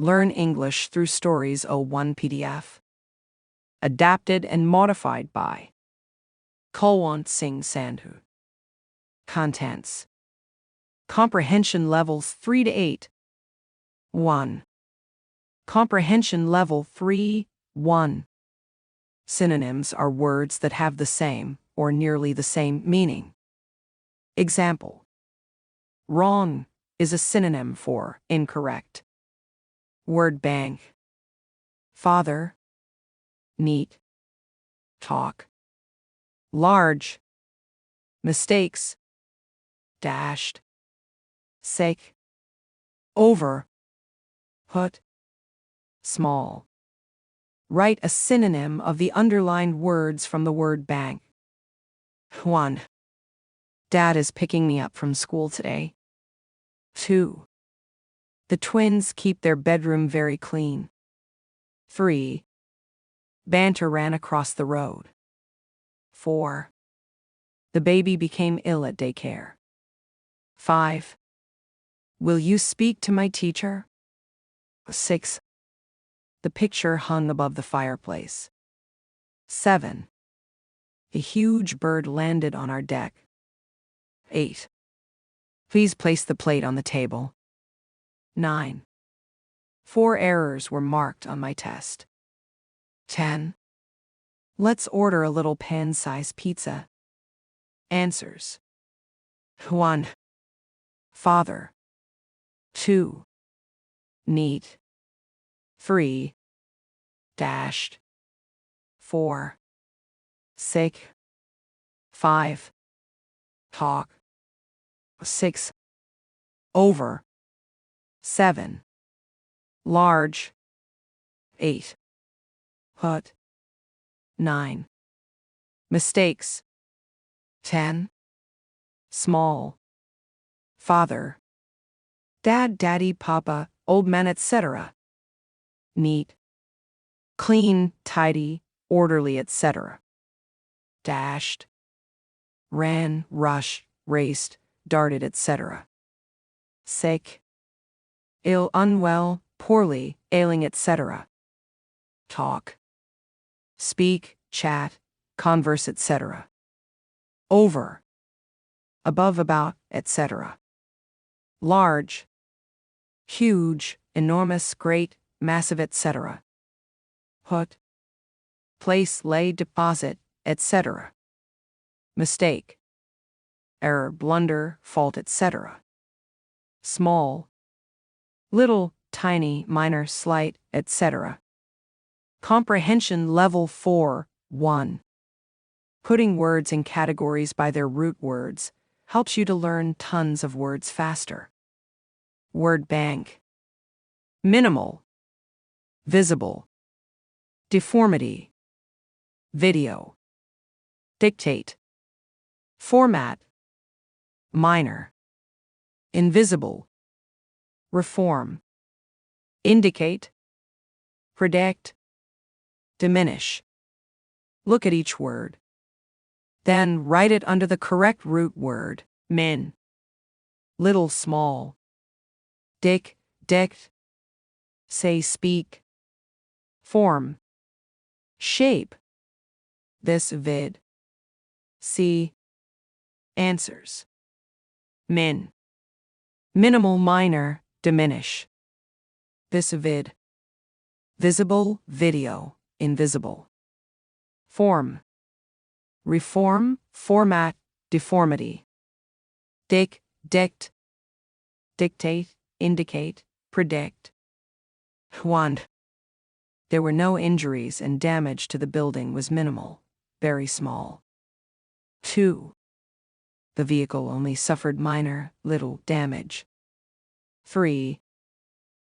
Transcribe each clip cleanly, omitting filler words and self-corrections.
Learn English through Stories O1 PDF. Adapted and modified by Kulwant Singh Sandhu. Contents. Comprehension levels 3 to 8. 1. Comprehension level 3, 1. Synonyms are words that have the same or nearly the same meaning. Example. Wrong is a synonym for incorrect. Word bank. Father. Neat. Talk. Large. Mistakes. Dashed. Sake. Over. Put. Small. Write a synonym of the underlined words from the word bank. 1. Dad is picking me up from school today. 2. The twins keep their bedroom very clean. 3. Banter ran across the road. 4. The baby became ill at daycare. 5. Will you speak to my teacher? 6. The picture hung above the fireplace. 7. A huge bird landed on our deck. 8. Please place the plate on the table. 9. 4 errors were marked on my test. 10. Let's order a little pan-sized pizza. Answers. 1. Father. 2. Neat. 3. Dashed. 4. Sick. 5. Talk. 6. Over. 7. Large. 8. Put. 9. Mistakes. 10. Small. Father. Dad, daddy, papa, old man, etc. Neat. Clean, tidy, orderly, etc. Dashed. Ran, rushed, raced, darted, etc. Sick. Ill, unwell, poorly, ailing, etc. Talk. Speak, chat, converse, etc. Over. Above, about, etc. Large. Huge, enormous, great, massive, etc. Put. Place, lay, deposit, etc. Mistake. Error, blunder, fault, etc. Small. Little, tiny, minor, slight, etc. Comprehension level 4, 1. Putting words in categories by their root words helps you to learn tons of words faster. Word bank. Minimal. Visible. Deformity. Video. Dictate. Format. Minor. Invisible. Reform. Indicate. Predict. Diminish. Look at each word. Then write it under the correct root word, min. Little, small. Dick, dict. Say, speak. Form. Shape. This vid. See. Answers. Min. Minimal, minor, diminish. This vid. Visible, video, invisible. Form. Reform, format, deformity. Dict, dict. Dictate, indicate, predict. 1. There were no injuries and damage to the building was minimal, very small. 2. The vehicle only suffered minor, little damage. 3.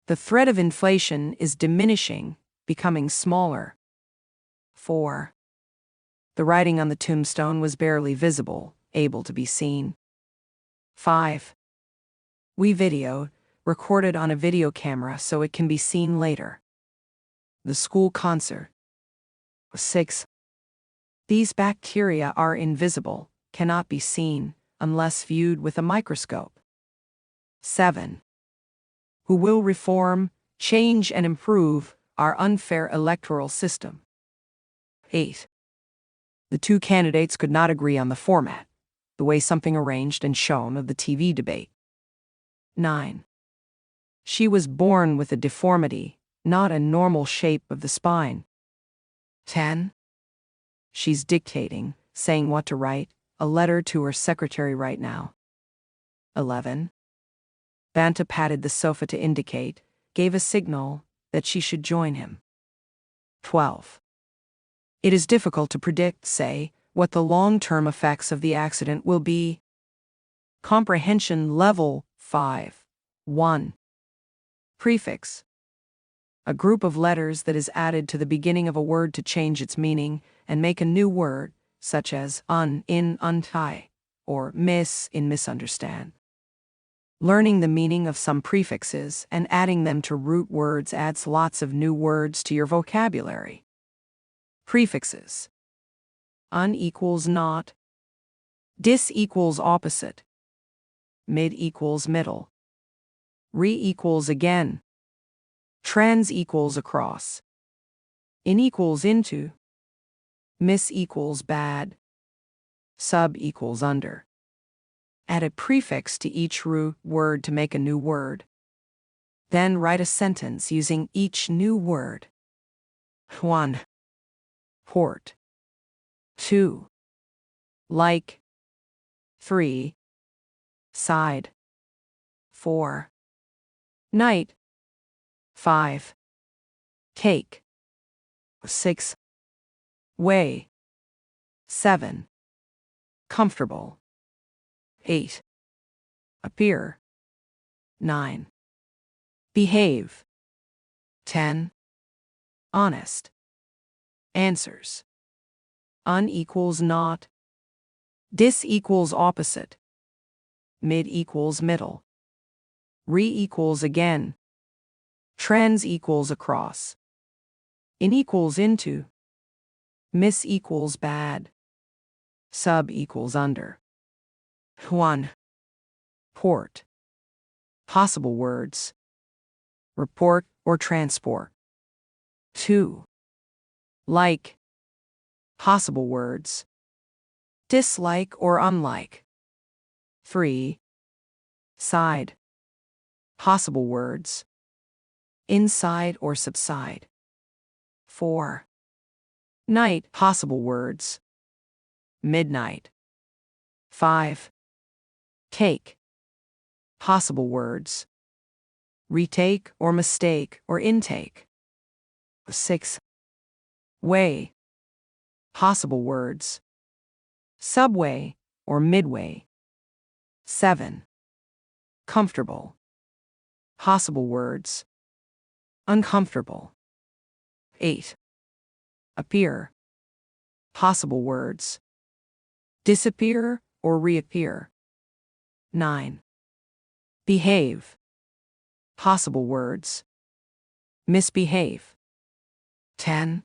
The threat of inflation is diminishing, becoming smaller. 4. The writing on the tombstone was barely visible, able to be seen. 5. We videoed, recorded on a video camera so it can be seen later. The school concert. 6. These bacteria are invisible, cannot be seen, unless viewed with a microscope. 7. Who will reform, change and improve our unfair electoral system. 8. The two candidates could not agree on the format, the way something arranged and shown of the TV debate. 9. She was born with a deformity, not a normal shape of the spine. 10. She's dictating, saying what to write, a letter to her secretary right now. 11. Banta patted the sofa to indicate, gave a signal that she should join him. 12. It is difficult to predict, say, what the long-term effects of the accident will be. Comprehension level 5. 1. Prefix. A group of letters that is added to the beginning of a word to change its meaning and make a new word, such as in untie, or miss in misunderstand. Learning the meaning of some prefixes and adding them to root words adds lots of new words to your vocabulary. Prefixes. Un equals not. Dis equals opposite. Mid equals middle. Re equals again. Trans equals across. In equals into. Miss equals bad. Sub equals under. Add a prefix to each root word to make a new word. Then write a sentence using each new word. 1. Port. 2. Like. 3. Side. 4. Night. 5. Cake. 6. Way. 7. Comfortable. 8. Appear. 9. Behave. 10. Honest. Answers. Un equals not. Dis equals opposite. Mid equals middle. Re equals again. Trans equals across. In equals into. Miss equals bad. Sub equals under. 1. Port. Possible words. Report or transport. 2. Like. Possible words. Dislike or unlike. 3. Side. Possible words. Inside or subside. 4. Night. Possible words. Midnight. 5. Cake. Possible words. Retake or mistake or intake. 6. Way. Possible words. Subway or midway. 7. Comfortable. Possible words. Uncomfortable. 8. Appear. Possible words. Disappear or reappear. 9. Behave. Possible words. Misbehave. 10.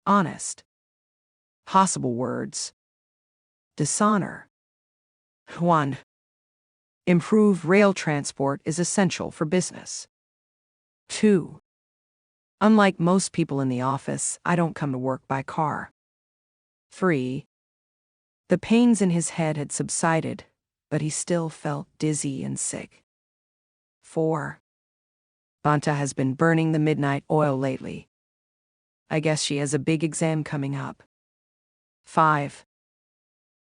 Honest. Possible words. Dishonor. 1. Improved rail transport is essential for business. 2. Unlike most people in the office, I don't come to work by car. 3. The pains in his head had subsided, but he still felt dizzy and sick. 4. Banta has been burning the midnight oil lately. I guess she has a big exam coming up. 5.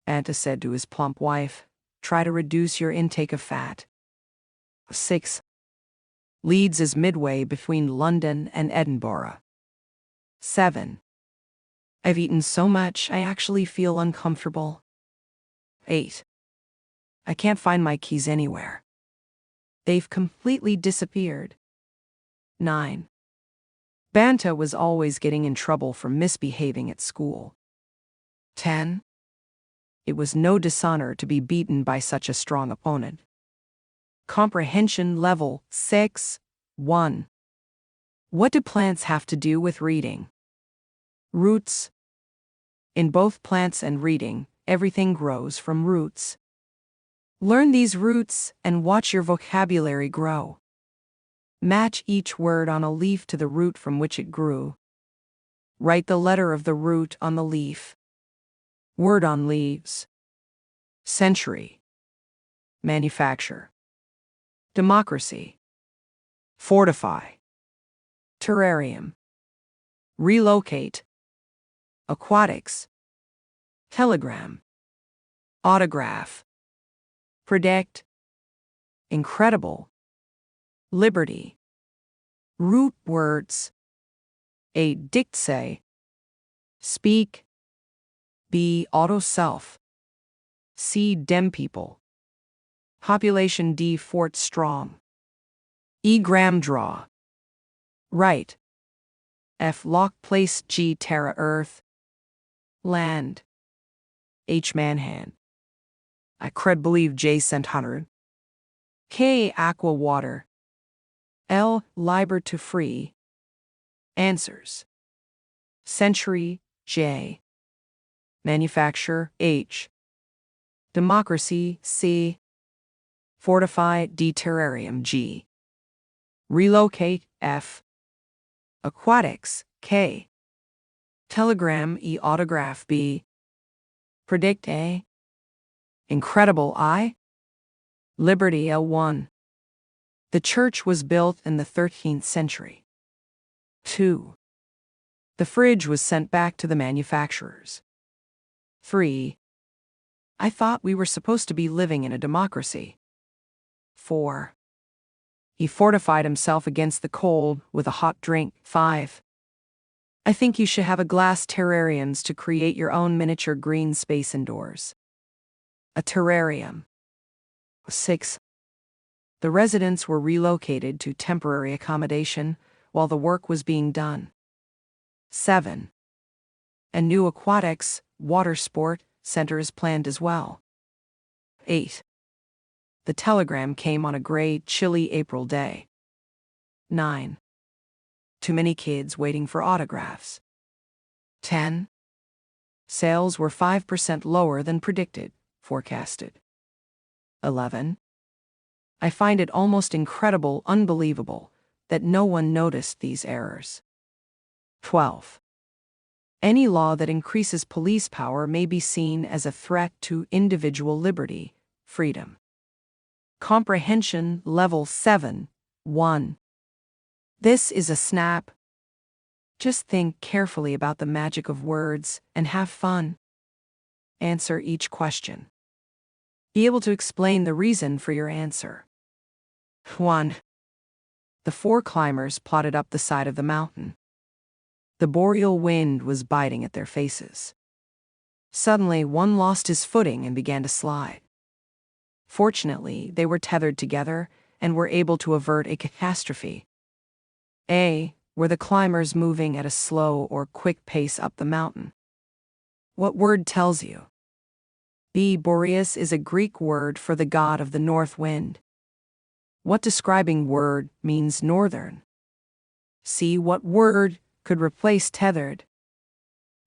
Banta said to his plump wife, try to reduce your intake of fat. 6. Leeds is midway between London and Edinburgh. 7. I've eaten so much I actually feel uncomfortable. 8. I can't find my keys anywhere. They've completely disappeared. 9. Banta was always getting in trouble for misbehaving at school. 10. It was no dishonor to be beaten by such a strong opponent. Comprehension level 6. 1. What do plants have to do with reading? Roots. In both plants and reading, everything grows from roots. Learn these roots and watch your vocabulary grow. Match each word on a leaf to the root from which it grew. Write the letter of the root on the leaf. Word on leaves. Century. Manufacture. Democracy. Fortify. Terrarium. Relocate. Aquatics. Telegram. Autograph. Predict. Incredible. Liberty. Root words. A. Dictse. Speak. B. Auto self. C. Dem people. Population D. Fort strong. E. Gram draw. Right. F. Lock place. G. Terra earth. Land. H. Manhan. I cred believe J. Cent hundred. K. Aqua water. L. Liber to free. Answers. Century. J. Manufacture. H. Democracy. C. Fortify. D. Terrarium. G. Relocate. F. Aquatics. K. Telegram. E. Autograph. B. Predict. A. Incredible. I. Liberty. L1. The church was built in the 13th century. 2. The fridge was sent back to the manufacturers. 3. I thought we were supposed to be living in a democracy. 4. He fortified himself against the cold with a hot drink. 5. I think you should have a glass terrariums to create your own miniature green space indoors. A terrarium. 6. The residents were relocated to temporary accommodation while the work was being done. 7. A new aquatics, water sport, center is planned as well. 8. The telegram came on a gray, chilly April day. 9. Too many kids waiting for autographs. 10. Sales were 5% lower than predicted, forecasted. 11. I find it almost incredible, unbelievable, that no one noticed these errors. 12. Any law that increases police power may be seen as a threat to individual liberty, freedom. Comprehension Level 7, 1. This is a snap. Just think carefully about the magic of words and have fun. Answer each question. Be able to explain the reason for your answer. 1. The 4 climbers plodded up the side of the mountain. The boreal wind was biting at their faces. Suddenly, one lost his footing and began to slide. Fortunately, they were tethered together and were able to avert a catastrophe. A. Were the climbers moving at a slow or quick pace up the mountain? What word tells you? B. Boreas is a Greek word for the god of the north wind. What describing word means northern? C. What word could replace tethered?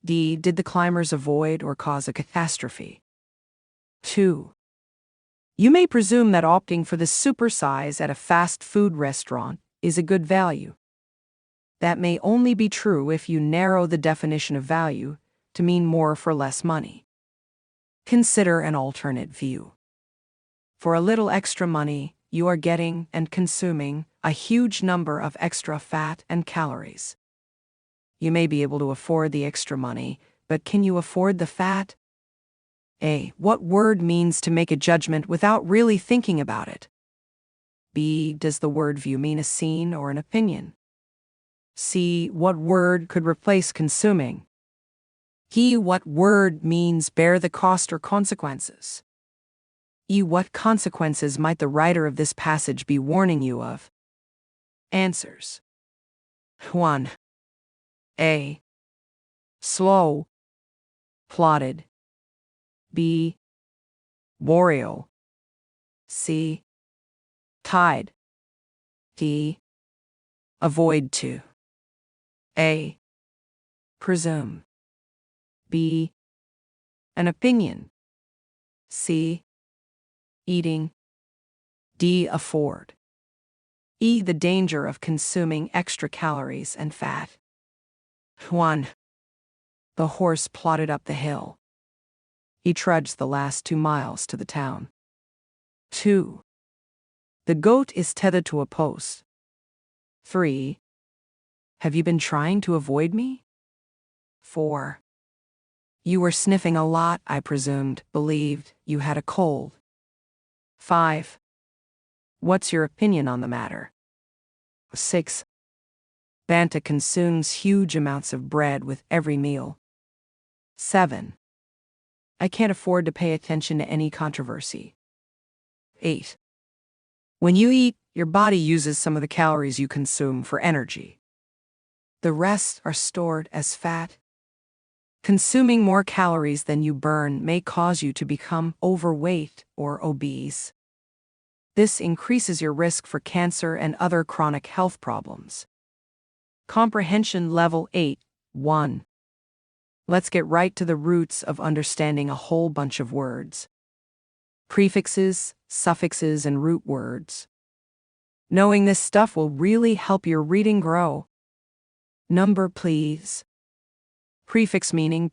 D. Did the climbers avoid or cause a catastrophe? 2. You may presume that opting for the supersize at a fast food restaurant is a good value. That may only be true if you narrow the definition of value to mean more for less money. Consider an alternate view. For a little extra money, you are getting and consuming a huge number of extra fat and calories. You may be able to afford the extra money, but can you afford the fat? A. What word means to make a judgment without really thinking about it? B. Does the word view mean a scene or an opinion? C. What word could replace consuming? E. What word means bear the cost or consequences? E. What consequences might the writer of this passage be warning you of? Answers. 1. A. Slow. Plotted. B. Boreal. C. Tide. D. Avoid to. A. Presume. B. An opinion. C. Eating. D. Afford. The danger of consuming extra calories and fat. 1. The horse plodded up the hill. He trudged the last 2 miles to the town. 2. The goat is tethered to a post. 3. Have you been trying to avoid me? 4. You were sniffing a lot, I presumed, believed you had a cold. 5. What's your opinion on the matter? 6. Banta consumes huge amounts of bread with every meal. 7. I can't afford to pay attention to any controversy. 8. When you eat, your body uses some of the calories you consume for energy. The rest are stored as fat. Consuming more calories than you burn may cause you to become overweight or obese. This increases your risk for cancer and other chronic health problems. Comprehension Level 8. 1. Let's get right to the roots of understanding a whole bunch of words. Prefixes, suffixes, and root words. Knowing this stuff will really help your reading grow. Number, please. Prefix meaning.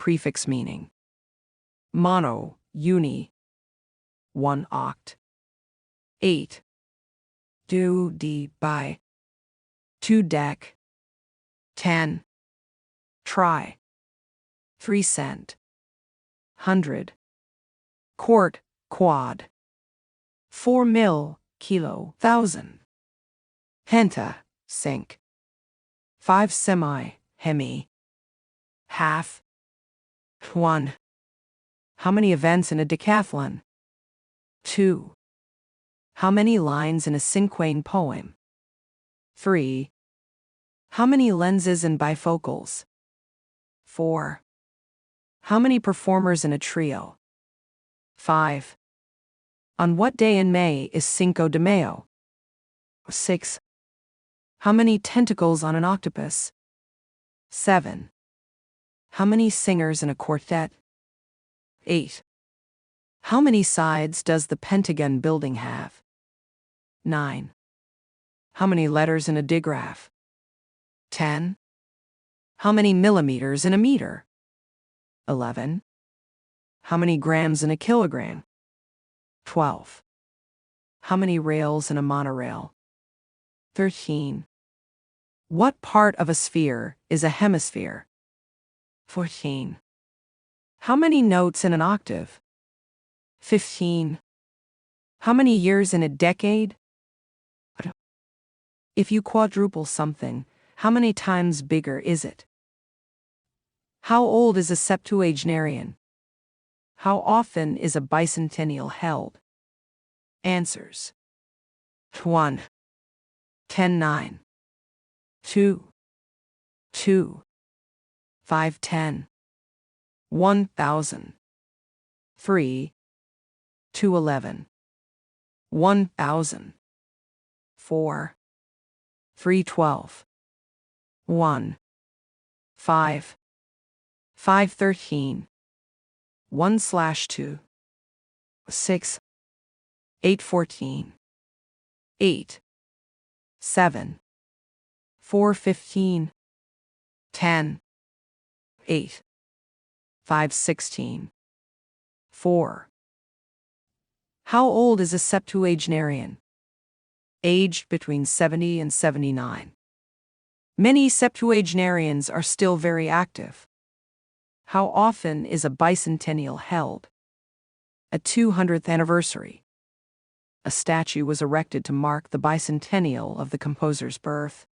Mono, uni. 1 oct. 8. Do, di, by. 2 dec. 10. Try. 3 cent. 100. Quart, quad. 4 mil, kilo, thousand. Penta, sink. 5 semi, hemi. Half. 1. How many events in a decathlon? 2. How many lines in a cinquain poem? 3. How many lenses in bifocals? 4. How many performers in a trio? 5. On what day in May is Cinco de Mayo? 6. How many tentacles on an octopus? 7. How many singers in a quartet? 8. How many sides does the Pentagon building have? 9. How many letters in a digraph? 10. How many millimeters in a meter? 11. How many grams in a kilogram? 12. How many rails in a monorail? 13. What part of a sphere is a hemisphere? 14. How many notes in an octave? 15. How many years in a decade? If you quadruple something, how many times bigger is it? How old is a septuagenarian? How often is a bicentennial held? Answers. 1. 10 9. 2. 2. 5 10. 1000. 3. 2 11. 1000. 4. 3 12. 1. 5. 5 13. 1/2. 6. 8 14. 8. 7. 4 15. 10. 8. 5 16. 4. How old is a septuagenarian? Aged between 70 and 79. Many septuagenarians are still very active. How often is a bicentennial held? A 200th anniversary. A statue was erected to mark the bicentennial of the composer's birth.